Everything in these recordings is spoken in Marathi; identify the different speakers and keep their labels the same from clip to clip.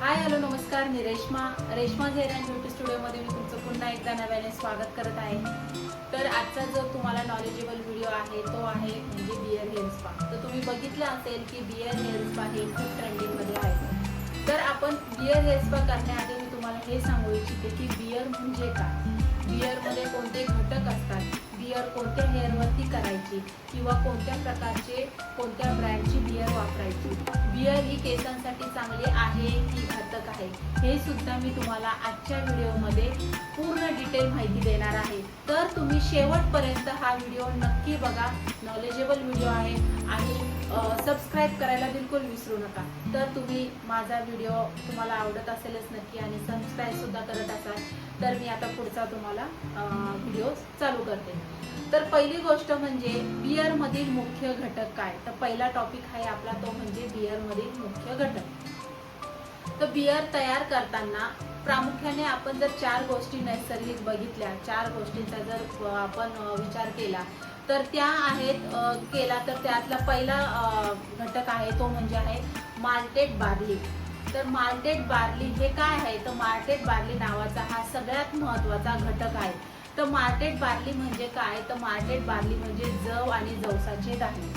Speaker 1: हाय हॅलो नमस्कार, मी रेश्मा झेर अँड ब्युटी स्टुडिओमध्ये मी तुमचं पुन्हा एकदा नव्याने स्वागत करत आहे। तर आजचा जो तुम्हाला नॉलेजेबल व्हिडिओ आहे तो आहे म्हणजे बियर हेअर स्पा। तर तुम्ही बघितलं असेल की बियर हेअर स्पा हे खूप ट्रेंडिंगमध्ये आहे। तर आपण बियर हेअर स्पा करण्याआधी मी तुम्हाला हे सांगू इच्छिते की बियर म्हणजे काय, बियरमध्ये कोणते घटक असतात, बियर कोणत्या हेअरवरती करायची किंवा कोणत्या प्रकारचे कोणत्या ब्रँडची बियर वापरायची, बियर ही केसांसाठी चांगली आहे की घातक आहे, हे सुद्धा मी तुम्हाला आजच्या व्हिडिओमध्ये पूर्ण डिटेल माहिती देणार आहे। तर तुम्ही शेवटपर्यंत हा व्हिडिओ नक्की बघा, नॉलेजेबल व्हिडिओ आहे आणि सबस्क्राईब करायला बिलकुल विसरू नका। तर तुम्ही माझा व्हिडिओ तुम्हाला आवडत असेलच नक्की आणि सबस्क्राईब सुद्धा करत असाल तर मी आता पुढचा तुम्हाला व्हिडिओ चालू करते। तर पहिली गोष्ट म्हणजे बियर मधील मुख्य घटक काय, तर पहिला टॉपिक आहे आपला तो म्हणजे बियर मधील मुख्य घटक। तर बियर तयार करताना प्रामुख्याने आपण जर 4 गोष्टी नैसर्गिक बघितल्या, 4 गोष्टींचा जर आपण विचार केला तर त्या आहेत तर त्यातला पहिला घटक आहे तो म्हणजे आहे माल्टेड बार्ली। तर माल्टेड बार्ली हे काय आहे, तर माल्टेड बार्ली नावाचा हा सगळ्यात महत्त्वाचा घटक आहे। तर माल्टेड बार्ली म्हणजे काय, तर माल्टेड बार्ली म्हणजे जव आणि जवसाचे दाणे,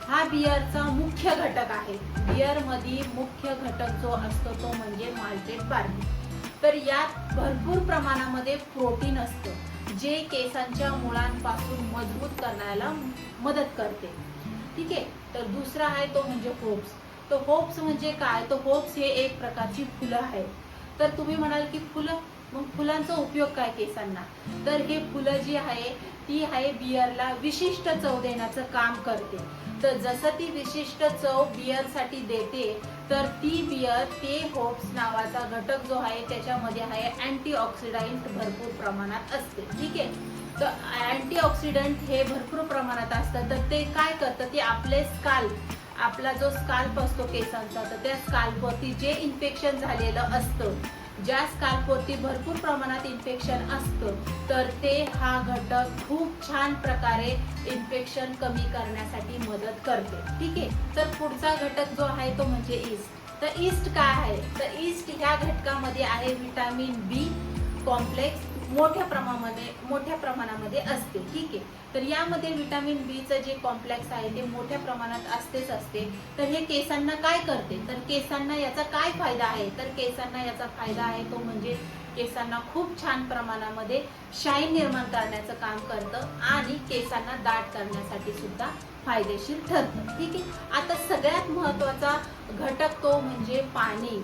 Speaker 1: हा बियरचा मुख्य घटक आहे। बियर मध्ये मुख्य घटक जो असतो तो म्हणजे माल्टेड बार्ली। तर यात भरपूर प्रमाणामध्ये प्रोटीन असतं जे केसांच्या मुळांपासून मजबूत करण्याला मदत करते, ठीक आहे। तर दुसरा आहे तो म्हणजे होप्स। तर होप्स म्हणजे काय, तर होप्स हे एक प्रकारची फुलं आहे। तर तुम्ही म्हणाल की फुलं, मग फुलांचा उपयोग काय केसांना, तर हे फुलं जी आहे ती आहे बियरला विशिष्ट चव देण्याचं काम करते। तर जसं ती विशिष्ट चव बियरसाठी देते तर ती बियर ते होप्स नावाचा घटक जो आहे त्याच्यामध्ये आहे अँटीऑक्सिडंट भरपूर प्रमाणात असते, ठीक आहे। तर अँटीऑक्सिडंट हे भरपूर प्रमाणात असतं तर ते काय करतं, ते आपले आपला जो स्काल्प असतो केसांचा, तर त्या स्काल्पवरती जे इन्फेक्शन झालेलं असतं, ज्या स्काल्पवरती भरपूर प्रमाणात इन्फेक्शन असतं तर ते हा घटक खूप छान प्रकारे इन्फेक्शन कमी करण्यासाठी मदत करते, ठीक आहे। तर पुढचा घटक जो आहे तो म्हणजे ईस्ट। तर ईस्ट काय आहे, तर ईस्ट ह्या घटकामध्ये आहे विटामिन बी कॉम्प्लेक्स मोठ्या प्रमाणामध्ये असते, ठीक आहे। तर यामध्ये विटामिन बी चं जे कॉम्प्लेक्स आहे ते मोठ्या प्रमाणात असते। तर हे केसांना काय करते, तर केसांना याचा काय फायदा आहे, तर केसांना याचा फायदा आहे तो म्हणजे केसांना खूप छान प्रमाणामध्ये शाईन निर्माण करण्याचं काम करतं आणि केसांना दाट करण्यासाठी सुद्धा फायदेशीर ठरतं, ठीक आहे। आता सगळ्यात महत्त्वाचा घटक तो म्हणजे पाणी।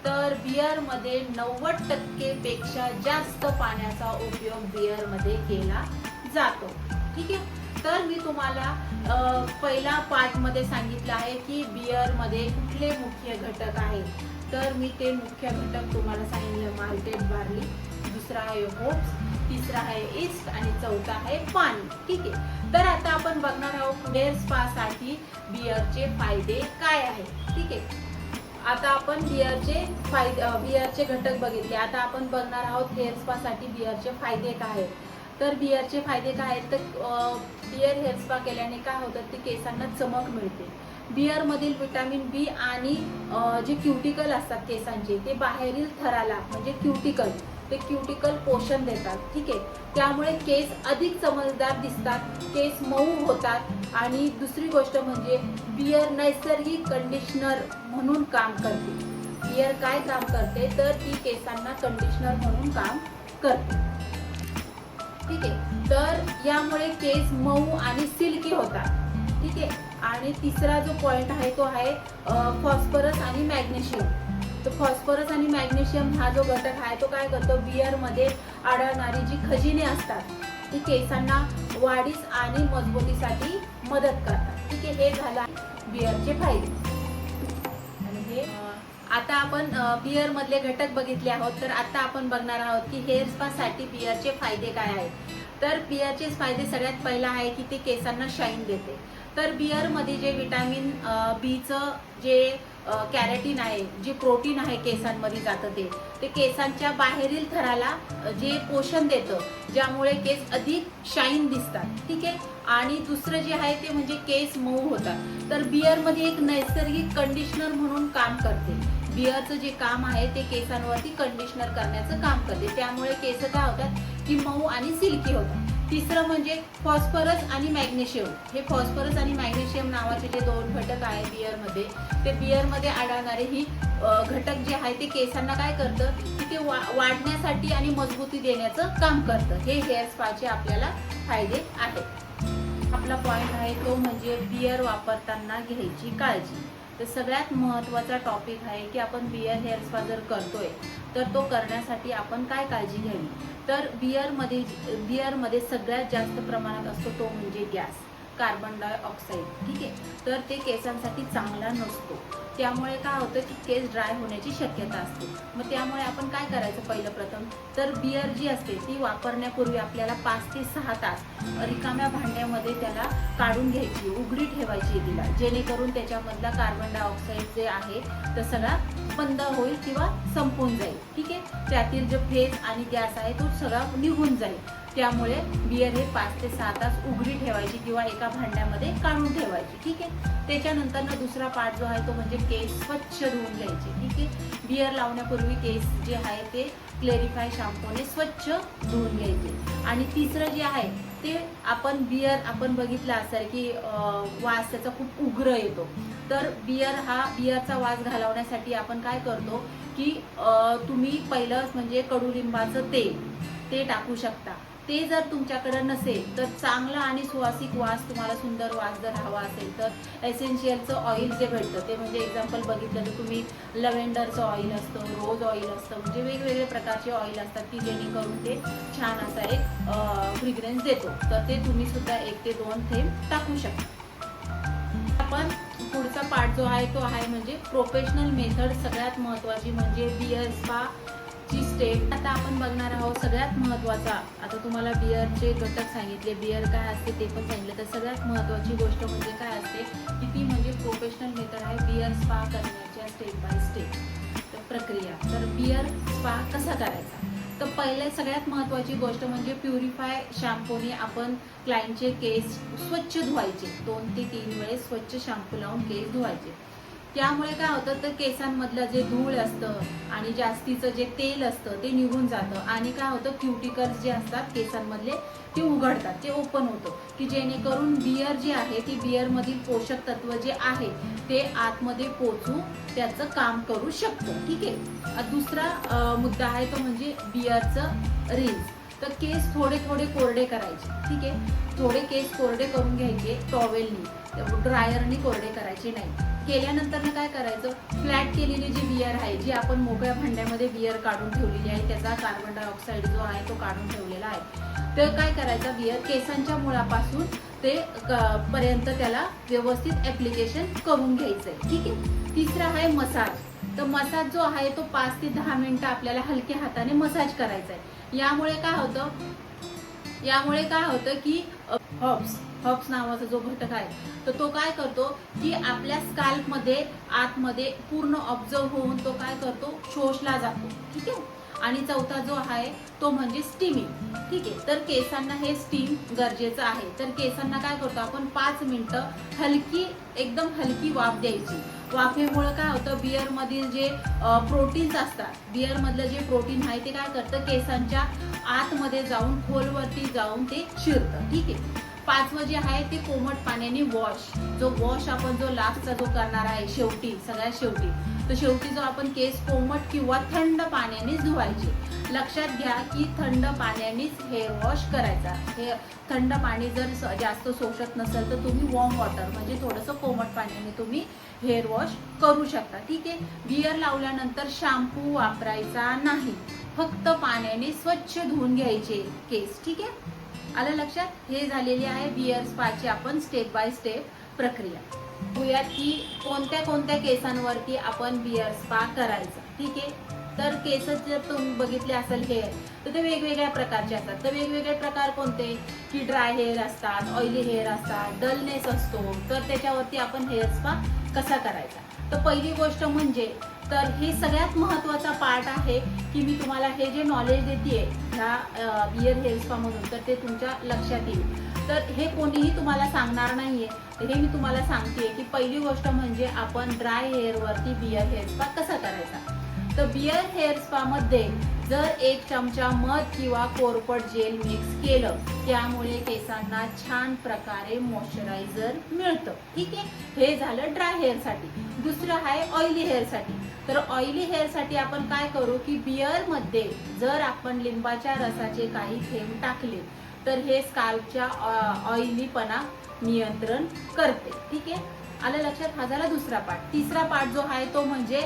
Speaker 1: तर बियर मध्ये 90% पेक्षा जास्त पाण्याचा उपयोग बियर मध्ये केला जातो, ठीक आहे। तर मी तुम्हाला पहिला पार्ट मध्ये सांगितलं आहे की बियर मध्ये कुठले मुख्य घटक आहेत, तर मी ते मुख्य घटक तुम्हाला सांगितलं, माल्टेड बार्ली, दुसरा आहे होप्स, तिसरा आहे ईस्ट आणि चौथा आहे पाणी, ठीक आहे। तर आता आपण बघणार आहोत हेअर स्पा साठी बियरचे फायदे काय आहेत, ठीक आहे। आता आपण बियरचे घटक बघितले, आता आपण बघणार आहोत हेअर स्पा साठी बियरचे फायदे काय आहेत। तर बियरचे फायदे काय आहेत, तर बियर हेअर स्पा केल्याने काय होतं, ते केसांना चमक मिळते। बियर मधील विटामिन बी आणि जे क्युटिकल असतात केसांचे ते बाहेरील थराला म्हणजे क्युटिकल पोषण देतात, ठीक आहे। त्यामुळे केस अधिक चमकदार दिसतात, केस मऊ होतात आणि दुसरी गोष्ट म्हणजे बियर नैसर्गिक कंडिशनर म्हणून काम करते। बियर काय काम करते, तर ती केसांना कंडिशनर म्हणून काम करते, ठीक आहे। तर यामुळे केस मऊ आणि सिल्की होतात, ठीक आहे। आणि तिसरा जो पॉइंट आहे तो आहे फॉस्फरस आणि मॅग्नेशियम। तर फॉस्फरस आणि मॅग्नेशियम हा जो घटक आहे तो काय करतो, बियर मध्ये आढळणारी जी खनिजे असतात ती केसांना वाढीस आणि मजबूतीसाठी मदत करतात, ठीक आहे। हे झालं बियरचे फायदे। आणि हे आता आपण बियर मधले घटक बघितले आहोत, तर आता आपण बघणार आहोत की हेअर स्पा साठी बियरचे फायदे काय आहेत। तर बियरचे फायदे सगळ्यात पहिला आहे की ते केसांना शाईन देते। तर बियर मध्ये जे विटामिन बी चं जे कॅरेटीन आहे, जे प्रोटीन आहे केसांमध्ये जातं ते केसांच्या बाहेरील थराला जे पोषण देतं, ज्यामुळे केस अधिक शाईन दिसतात, ठीक आहे। आणि दुसरं जे आहे ते म्हणजे केस मऊ होतात। तर बियर मध्ये एक नैसर्गिक कंडिशनर म्हणून काम करते, बियरचं जे काम आहे ते केसांवरती कंडिशनर करण्याचं काम करते, त्यामुळे केस काय होतात की मऊ आणि सिल्की होतात. तिसरं म्हणजे फॉस्फरस आणि मॅग्नेशियम. हे फॉस्फरस आणि मॅग्नेशियम नावाचे जे 2 घटक आहेत बियरमध्ये, ते बियरमध्ये आढळणारे ही घटक जे आहे ते केसांना काय करतं की ते वाढण्यासाठी आणि मजबूती देण्याचं काम करतं. हे हेअर स्पाचे आपल्याला फायदे आहेत. आपला पॉइंट आहे तो म्हणजे बियर वापरताना घ्यायची काळजी. तर सगळ्यात महत्त्वाचा टॉपिक आहे की आपण बियर हेअर स्पा जर करतोय तर तो करण्यासाठी आपण काय काळजी घ्यावी. तर बियरमध्ये सगळ्यात जास्त प्रमाणात असतो तो म्हणजे गॅस, कार्बन डायऑक्साईड. ठीक आहे, तर ते केसांसाठी चांगला नसतो. त्यामुळे काय होतं की केस ड्राय होण्याची शक्यता असते. मग त्यामुळे आपण काय करायचं, पहिलं प्रथम तर बियर जी असते ती वापरण्यापूर्वी आपल्याला 5 ते 6 तास रिकाम्या भांड्यामध्ये त्याला काढून घ्यायची, उघडी ठेवायची तिला, जेणेकरून त्याच्यामधला कार्बन डायऑक्साईड जे आहे तो सगळा बंद होईल किंवा संपून जाईल. ठीक आहे, त्यातील जो फेस आणि गॅस आहे तो सगळा निघून जाईल. त्यामुळे बियर हे 5 ते 6 तास उघडी ठेवायची किंवा एका भांड्यामध्ये काढून ठेवायची. ठीक आहे, त्याच्यानंतर दुसरा पार्ट जो आहे तो म्हणजे केस स्वच्छ धुवून घ्यायचे. ठीक आहे, बियर लावण्यापूर्वी केस जे आहे ते क्लेरिफाय शॅम्पूने स्वच्छ धुवून घ्यायचे. आणि तिसरं जे आहे ते आपण बघितलं असेल की वास त्याचा खूप उग्र येतो. तर बियरचा वास घालवण्यासाठी आपण काय करतो की तुम्ही पहिलं म्हणजे कडुलिंबाचं ते टाकू शकता. ते जर तुमच्याकडे नसेल तर चांगला आणि सुवासिक वास, तुम्हाला सुंदर वास जर हवा असेल तर एसेन्शियलचं ऑइल जे भेटतं ते म्हणजे एक्झाम्पल बघितलं तर तुम्ही लव्हेंडरचं ऑइल असतं, रोज ऑइल असतं, म्हणजे वेगवेगळे प्रकारचे ऑइल असतात की जेणेकरून ते छान असा एक फ्रेग्रन्स देतो. तर ते तुम्ही सुद्धा 1 ते 2 थेंब टाकू शकता. आपण पुढचा पार्ट जो आहे तो आहे म्हणजे प्रोफेशनल मेथड. सगळ्यात महत्त्वाची म्हणजे बियर स्पा ची स्टेप. आता आपण बघणार आहोत सगळ्यात महत्त्वाचा. आता तुम्हाला बियरचे घटक सांगितले, बियर काय असते ते पण सांगितलं. तर सगळ्यात महत्त्वाची गोष्ट म्हणजे काय असते की ती म्हणजे प्रोफेशनल मेथड आहे बियर स्पा करण्याच्या स्टेप बाय स्टेप प्रक्रिया. तर बियर स्पा कसा करायचा, तर पहिले सगळ्यात महत्त्वाची गोष्ट म्हणजे प्युरिफाय शॅम्पूने आपण क्लायंटचे केस स्वच्छ धुवायचे. 2 ते 3 वेळेस स्वच्छ शॅम्पू लावून केस धुवायचे. त्यामुळे काय होतं तर केसांमधलं जे धूळ असतं आणि जास्तीचं जे तेल असतं ते निघून जातं आणि काय होतं क्युटिकल्स जे असतात केसांमधले ते उघडतात, ते ओपन होतं की जेणेकरून बियर जी आहे ती बियरमधील पोषक तत्व जे आहे ते आतमध्ये पोचू त्याचं काम करू शकतं. ठीक आहे, दुसरा मुद्दा आहे तो म्हणजे बियरचं रिन्स. तर केस थोडे थोडे कोरडे करायचे. ठीक आहे, थोडे केस कोरडे करून घ्यायचे टॉवेलनी, ड्रायरनी कोरडे करायचे नाही. केल्यानंतर काय करायचं, फ्लॅट केलेली जी बियर आहे, जी आपण मोकळ्या भांड्यामध्ये बियर काढून ठेवलेली आहे, त्याचा कार्बन डायऑक्साईड जो आहे तो काढून ठेवलेला आहे, तर काय करायचं, बियर केसांच्या मुळापासून ते पर्यंत त्याला व्यवस्थित ऍप्लिकेशन करून घ्यायचंय. ठीक आहे, तिसरा आहे मसाज. तर मसाज जो आहे तो 5 ते 10 मिनिटं आपल्याला हलक्या हाताने मसाज करायचा आहे. यामुळे काय होतं की हर्ब्स नावाचा जो घटक आहे तर तो काय करतो की आपल्या स्कॅल्पमध्ये आतमध्ये पूर्ण ऑब्झर्व होऊन तो काय करतो, शोषला जातो. ठीक आहे, आणि चौथा जो आहे तो म्हणजे स्टीमिंग. ठीक आहे, तर केसांना हे स्टीम गरजेचं आहे. तर केसांना काय करतो आपण 5 मिनिटं एकदम हलकी वाफ द्यायची. वाफेमुळे काय होतं, बियर मधील जे प्रोटीन्स असतात, बियर मधलं जे प्रोटीन आहे ते काय करतं केसांच्या आतमध्ये जाऊन खोलवरती जाऊन ते शिरतं. ठीक आहे, 5वं जे आहे ते कोमट पाण्याने वॉश आपण जो लास्टचा जो करणार आहे सगळ्यात शेवटी जो आपण केस कोमट किंवा थंड पाण्याने धुवायचे. लक्षात घ्या की थंड पाण्यानेच हेअर वॉश करायचा. हे थंड पाणी जर जास्त शोषत नसेल तर तुम्ही वॉर्म वॉटर म्हणजे थोडंसं कोमट पाण्याने तुम्ही हेअर वॉश करू शकता. ठीक आहे, बियर लावल्यानंतर शॅम्पू वापरायचा नाही, फक्त पाण्याने स्वच्छ धुवून घ्यायचे केस. ठीक आहे, आलं लक्षात. हे झालेली आहे बियर स्पाची आपण स्टेप बाय स्टेप प्रक्रिया. बघूयात की कोणत्या केसांवरती आपण बियर स्पा करायचा. ठीक आहे, तर केस जर तुम्ही बघितले असेल हेअर तर ते वेगवेगळ्या प्रकारचे असतात. तर वेगवेगळे प्रकार कोणते की ड्राय हेअर असतात, ऑइली हेअर असतात, डलनेस असतो. तर त्याच्यावरती आपण हेअर स्पा कसा करायचा, तर पहिली गोष्ट म्हणजे तर हे सगळ्यात महत्त्वाचा पार्ट आहे की मी तुम्हाला हे जे नॉलेज देते ह्या बियर हेअर स्पामधून, तर ते तुमच्या लक्षात येईल. तर हे कोणीही तुम्हाला सांगणार नाहीये, हे मी तुम्हाला सांगते की पहिली गोष्ट म्हणजे आपण ड्राय हेअरवरती बियर हेअर स्पा कसा करायचा. तर बियर हेअर स्पामध्ये जर 1 चमचा मध किंवा कोरफड जेल मिक्स केलं, त्यामुळे केसांना छान प्रकारे मॉइश्चरायझर मिळतं. ठीक आहे, हे झालं ड्राय हेअरसाठी. दुसरं आहे ऑइली हेअरसाठी. तर ऑइली हेअरसाठी आपण काय करू की बियरमध्ये जर आपण लिंबाच्या रसाचे काही थेंब टाकले तर हे स्काल्पच्या ऑइलीपणा नियंत्रण करते. ठीक आहे, आलं लक्षात. हा झाला दुसरा पार्ट. तिसरा पार्ट जो आहे तो म्हणजे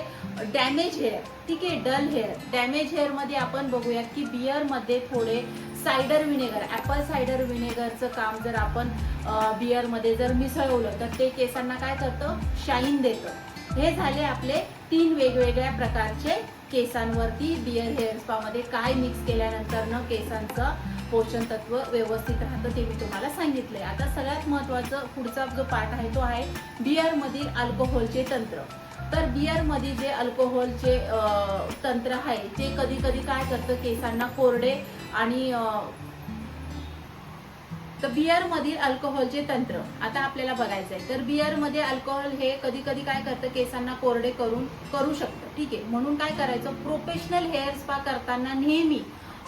Speaker 1: डॅमेज हेअर. ठीक आहे, डल हेअर. डॅमेज हेअर मध्ये आपण बघूयात की बियर मध्ये थोडे सायडर विनेगर, ॲपल सायडर विनेगरचं काम जर आपण बियर मध्ये जर मिसळवलं तर ते केसांना काय करतं, शाईन देतं. हे झाले आपले 3 वेगवेगळ्या प्रकारचे केसांवरती बियर हेअर स्पा मध्ये काय मिक्स केल्यानंतर केसांचं पोषण तत्व व्यवस्थित राहतं ते मी तुम्हाला सांगितलंय. आता सगळ्यात महत्त्वाचं पुढचा जो पार्ट आहे तो आहे बियर मधील अल्कोहोलचे तंत्र. तर बियर मध्ये जे अल्कोहोलचे तंत्र आहे ते कधी कधी काय करतं, केसांना कोरडे आणि तर बियर मधील अल्कोहोलचे तंत्र आता आपल्याला बघायचं आहे. तर बियर मध्ये अल्कोहोल हे कधी कधी काय करतं, केसांना कोरडे करू शकतं. ठीक आहे, म्हणून काय करायचं, प्रोफेशनल हेअर स्पा करताना नेहमी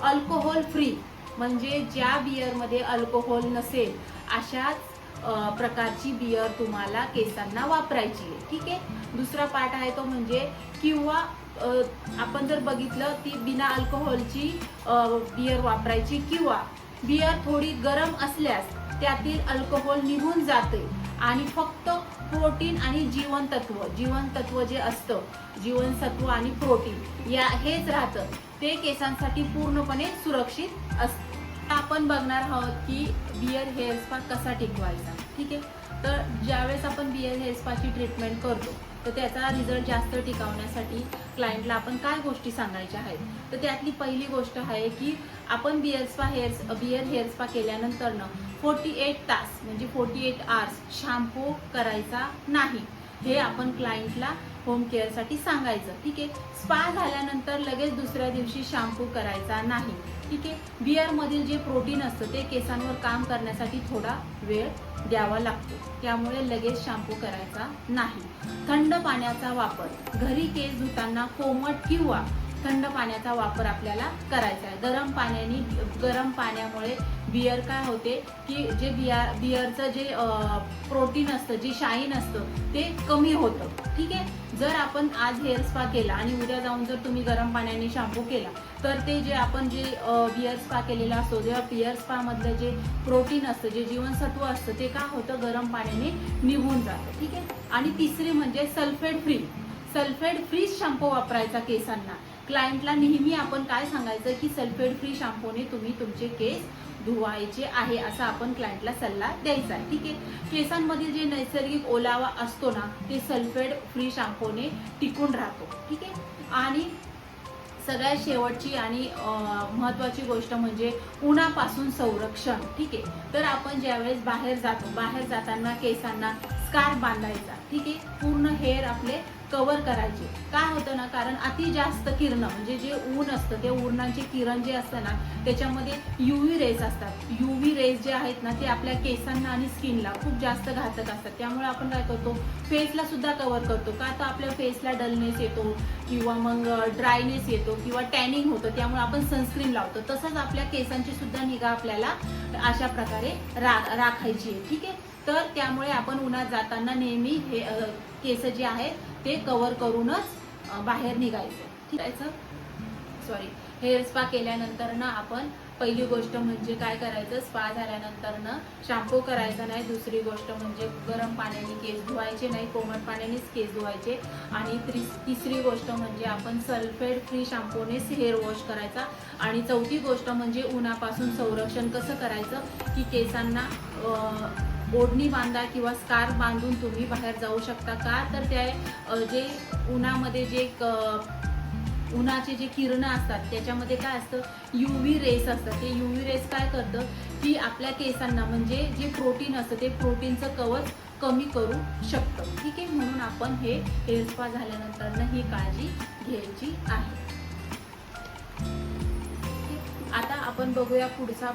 Speaker 1: अल्कोहोल फ्री म्हणजे ज्या बियर मध्ये अल्कोहोल नसेल अशाच प्रकारची बियर तुम्हाला केसांना वापरायची आहे. ठीक आहे, दुसरा पार्ट आहे तो म्हणजे किंवा आपण जर बघितलं ती बिना अल्कोहोलची बियर वापरायची, किंवा बियर थोडी गरम असल्यास त्यातील अल्कोहोल निघून जाते आणि फक्त प्रोटीन आणि जीवनतत्व जे असतं, जीवनसत्व आणि प्रोटीन हेच राहतं, ते केसांसाठी पूर्णपणे सुरक्षित असतं. आपण बघणार आहोत की बियर हेअर स्पा कसा टिकवायचा. ठीक आहे, तर ज्यावेळेस आपण बियर हेअर स्पाची ट्रीटमेंट करतो तर त्याचा रिझल्ट जास्त टिकवण्यासाठी क्लायंटला आपण काय गोष्टी सांगायच्या आहेत. तर त्यातली पहिली गोष्ट आहे की आपण बियर हेअर स्पा केल्यानंतर 48 तास म्हणजे 48 आवर्स शॅम्पू करायचा नाही, हे आपण क्लायंटला होम केअरसाठी सांगायचं. ठीक आहे, स्पा झाल्यानंतर लगेच दुसऱ्या दिवशी शॅम्पू करायचा नाही. ठीक आहे, बियर मधील जे प्रोटीन असतं ते केसांवर काम करण्यासाठी थोडा वेळ द्यावा लागतो, त्यामुळे लगेच शॅम्पू करायचा नाही. थंड पाण्याचा वापर, घरी केस धुताना कोमट किंवा थंड पाण्याचा वापर आपल्याला करायचा आहे. गरम पाण्यामुळे बियर काय होते की जे बियरचं जे प्रोटीन असतं, जे शाईन असतं ते कमी होतं. ठीक आहे, जर आपण आज हेअर स्पा केला आणि उद्या जाऊन जर तुम्ही गरम पाण्याने शॅम्पू केला तर ते जे आपण जे बियर स्पा केलेला असतो, जेव्हा बियर स्पा मधलं जे प्रोटीन असतं, जे जीवनसत्व असतं ते काय होतं, गरम पाण्याने निघून जातं. ठीक आहे, आणि तिसरी म्हणजे सल्फेट फ्री शॅम्पू वापरायचा केसांना. क्लायंटला नेहमी आपण काय सांगायचं की सल्फेट फ्री शॅम्पूने तुम्ही तुमचे केस धुवायचे आहे, असा आपण क्लायंटला सल्ला द्यायचा आहे. ठीक आहे, केसांमधील जे नैसर्गिक ओलावा असतो ना ते सल्फेट फ्री शॅम्पूने टिकून राहतो. ठीक आहे, आणि सगळ्यात शेवटची आणि महत्त्वाची गोष्ट म्हणजे उन्हापासून संरक्षण. ठीक आहे, तर आपण ज्यावेळेस बाहेर जाताना केसांना स्कार्फ बांधायचा. ठीक आहे, पूर्ण हेअर आपले कव्हर करायचे. काय होतं ना, कारण अति जास्त किरण म्हणजे जे ऊन असतं ते उन्हाचे किरण जे असतं ना त्याच्यामध्ये UV रेज असतात. UV रेज जे आहेत ना ते आपल्या केसांना आणि स्किनला खूप जास्त घातक असतात. त्यामुळे आपण काय करतो, फेसला सुद्धा कव्हर करतो. का तर आपल्या फेसला डलनेस येतो किंवा मग ड्रायनेस येतो किंवा टॅनिंग होतं, त्यामुळे आपण सनस्क्रीन लावतो. तसंच आपल्या केसांची सुद्धा निगा आपल्याला अशा प्रकारे राखायची आहे. ठीक आहे, तर त्यामुळे आपण उन्हात जाताना नेहमी हे केस जे आहेत ते कव्हर करूनच बाहेर निघायचं. ठीक आहे, हेअर स्पा केल्यानंतर ना आपण पहिली गोष्ट म्हणजे काय करायचं, स्पा झाल्यानंतर ना शॅम्पू करायचा नाही. दुसरी गोष्ट म्हणजे गरम पाण्याने केस धुवायचे नाही, कोमट पाण्यानेच केस धुवायचे. आणि तिसरी गोष्ट म्हणजे आपण सल्फेट फ्री शॅम्पूनेच हेअर वॉश करायचा. आणि चौथी गोष्ट म्हणजे उन्हापासून संरक्षण कसं करायचं की केसांना ओढणी बांधा किंवा स्कार्फ बांधून तुम्ही बाहेर जाऊ शकता. का तर त्या जे उन्हामध्ये जे उन्हाचे जे किरण असतात त्याच्यामध्ये काय असतं, UV रेस असतात. ते UV रेस काय करतं की आपल्या केसांना म्हणजे जे प्रोटीन असतं ते प्रोटीनचं कवच कमी करू शकतं. ठीक आहे, म्हणून आपण हे हेअर स्पा झाल्यानंतर ही काळजी घ्यायची आहे. आता आपण बघूया पुढचा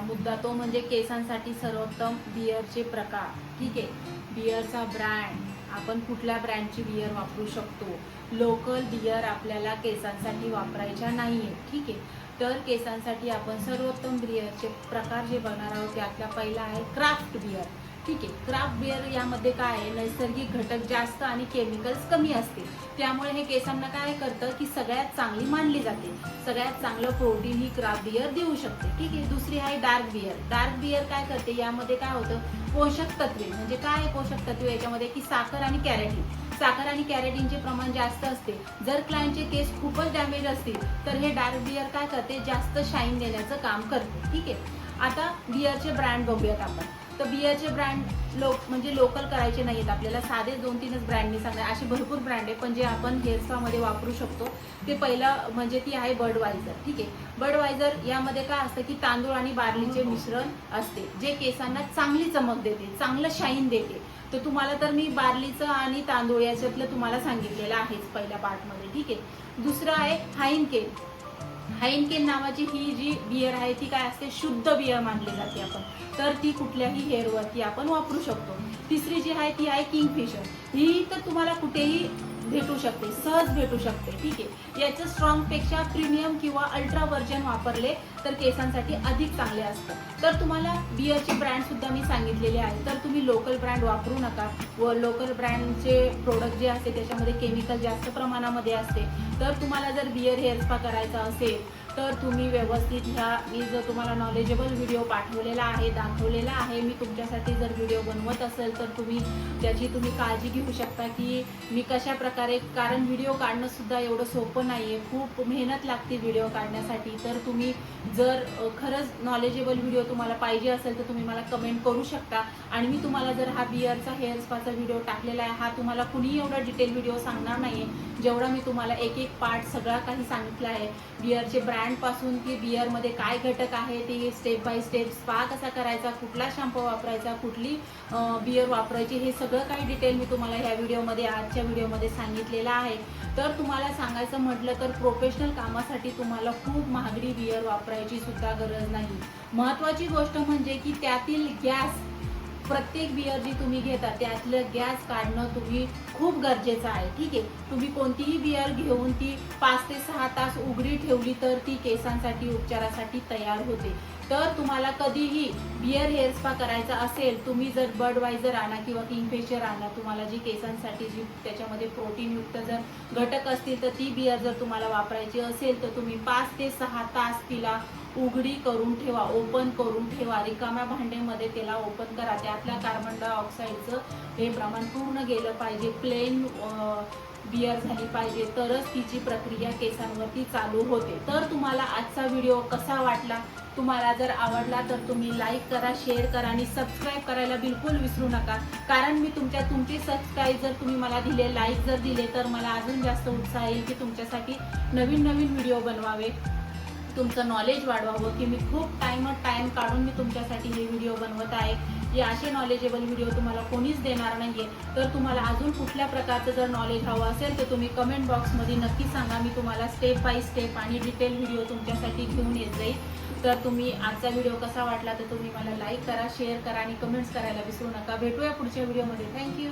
Speaker 1: मुद्दा, तो म्हणजे केसांसाठी सर्वोत्तम बियरचे प्रकार. ठीक आहे, बियरचा ब्रँड, आपण कुठल्या ब्रँडची बियर वापरू शकतो. लोकल बियर आपल्याला केसांसाठी वापरायच्या नाहीये. ठीक आहे, तर केसांसाठी आपण सर्वोत्तम बियरचे प्रकार जे बघणार आहोत त्यातला पहिला आहे क्राफ्ट बियर. ठीक आहे, क्राफ्ट बियर यामध्ये काय आहे, नैसर्गिक घटक जास्त आणि केमिकल्स कमी असते. त्यामुळे हे केसांना काय करतं की सगळ्यात चांगली मानली जाते. सगळ्यात चांगलं प्रोटीन ही क्राफ्ट बियर देऊ शकते. ठीक आहे, दुसरी आहे डार्क बियर. डार्क बियर काय करते, यामध्ये काय होतं, पोषक तत्वे म्हणजे काय आहे पोषक तत्वे याच्यामध्ये की साखर आणि कॅरेटीन. साखर आणि कॅरेटीनचे प्रमाण जास्त असते. जर क्लायंटचे केस खूपच डॅमेज असतील तर हे डार्क बियर काय करते, जास्त शाईन देण्याचं काम करते. ठीक आहे, आता बियरचे ब्रँड बघूयात आपण. तर बियरचे ब्रँड म्हणजे लोकल करायचे नाहीत आपल्याला, साधे 2-3च ब्रँड मी सांगणार. असे भरपूर ब्रँड आहे पण जे आपण हेअर स्पामध्ये वापरू शकतो. ते पहिलं म्हणजे ती आहे बडवायझर. ठीक आहे, बडवायझर यामध्ये काय असतं की तांदूळ आणि बार्लीचे मिश्रण असते, जे केसांना चांगली चमक देते, चांगलं शाईन देते. तर तुम्हाला तर मी बार्लीचं आणि तांदूळ याच्यातलं तुम्हाला सांगितलेलं आहेच पहिल्या पार्टमध्ये. ठीक आहे, दुसरं आहे हाइनकेन. हाइनकेन नावाची ही जी बियर आहे ती काय असते, शुद्ध बियर मानली जाते आपण, तर ती कुठल्याही हेअरवरती आपण वापरू शकतो. तिसरी जी आहे ती आहे किंगफिशर. ही तर तुम्हाला कुठेही भेटू शकते, सहज भेटू शकते. ठीक आहे, याचं स्ट्रॉंग पेक्षा प्रीमियम किंवा अल्ट्रा व्हर्जन वापरले तर केसांसाठी अधिक चांगले असतं. तर तुम्हाला बियरचे ब्रँड सुद्धा मी सांगितलेले आहे, तर तुम्ही लोकल ब्रँड वापरू नका. व लोकल ब्रँडचे प्रोडक्ट जे असते त्याच्यामध्ये केमिकल जास्त प्रमाणामध्ये असते. तर तुम्हाला जर बियर हेअर स्पा करायचा असेल तर तुम्ही व्यवस्थित मी जर तुम्हाला नॉलेजेबल व्हिडिओ पाठवलेला आहे, दाखवलेला आहे, मी तुमच्यासाठी जर व्हिडिओ बनवत असेल तर तुम्ही काळजी घेऊ शकता की मी कशा प्रकारे, कारण व्हिडिओ काढणं सुद्धा एवढं सोपं नाही आहे, खूप मेहनत लागते व्हिडिओ काढण्यासाठी. तर तुम्ही जर खरंच नॉलेजेबल व्हिडिओ तुम्हाला पाहिजे असेल तर तुम्ही मला कमेंट करू शकता. आणि मी तुम्हाला जर हा बियरचा हेअर स्पाचा व्हिडिओ टाकलेला आहे, हा तुम्हाला कुणीही एवढा डिटेल व्हिडिओ सांगणार नाही आहे, जेवढा मी तुम्हाला एक एक पार्ट सगळा काही सांगितलं आहे. बियरचे ब्रँड पासून की बियरमध्ये काय घटक आहे ते स्टेप बाय स्टेप, स्पा कसा करायचा, कुठला शॅम्पू वापरायचा, कुठली बियर वापरायची, हे सगळं काही डिटेल मी तुम्हाला ह्या व्हिडिओमध्ये, आजच्या व्हिडिओमध्ये सांगितलेलं आहे. तर तुम्हाला सांगायचं म्हटलं तर प्रोफेशनल कामासाठी तुम्हाला खूप महागडी बियर वापरायची सुद्धा गरज नाही. महत्त्वाची गोष्ट म्हणजे की त्यातील गॅस, प्रत्येक बियर जी तुम्ही घेता त्यातलं गॅस काढणं तुम्ही खूप गरजेचं आहे. ठीक आहे, तुम्ही कोणतीही बियर घेऊन ती 5 ते 6 तास उघडी ठेवली तर ती केसांसाठी उपचारासाठी तयार होते. तर तुम्हाला कधीही बियर हेअर स्पा करायचा असेल, तुम्ही जर बडवायझर आणा किंवा किंगफिशर आणा, तुम्हाला जी केसांसाठी जी त्याच्यामध्ये प्रोटीनयुक्त जर घटक असतील तर ती बियर जर तुम्हाला वापरायची असेल तर तुम्ही 5 ते 6 तास तिला उघडी करून ठेवा, ओपन करून ठेवा. रिकाम्या भांड्यामध्ये त्याला ओपन करा, त्यातल्या कार्बन डायऑक्साईडचं हे प्रमाण पूर्ण गेलं पाहिजे. प्लेन बियर झाली पाहिजे, तरच तिची प्रक्रिया केसांवरती चालू होते. तर तुम्हाला आजचा व्हिडिओ कसा वाटला, तुम्हाला जर आवडला तर तुम्ही लाईक करा, शेअर करा आणि सबस्क्राईब करायला बिलकुल विसरू नका. कारण मी तुमची सबस्क्राईब जर तुम्ही मला दिले, लाईक जर दिले तर मला अजून जास्त उत्साह येईल की तुमच्यासाठी नवीन नवीन व्हिडिओ बनवावे, तुमचं नॉलेज वाढवावं. की मी खूप टाइम काढून मी तुमच्यासाठी हे व्हिडिओ बनवत आहे. हे असे नॉलेजेबल व्हिडिओ तुम्हाला कोणीच देणार नाहीये. तर तुम्हाला अजून कुठल्या प्रकारचं जर नॉलेज हवं असेल तर तुम्ही कमेंट बॉक्समध्ये नक्की सांगा, मी तुम्हाला स्टेप बाय स्टेप आणि डिटेल व्हिडिओ तुमच्यासाठी घेऊन येत जाईल. तर तुम्ही आजचा व्हिडिओ कसा वाटला तर तुम्ही मला लाईक करा, शेअर करा आणि कमेंट्स करायला विसरू नका. भेटूया पुढच्या व्हिडिओमध्ये. थँक्यू.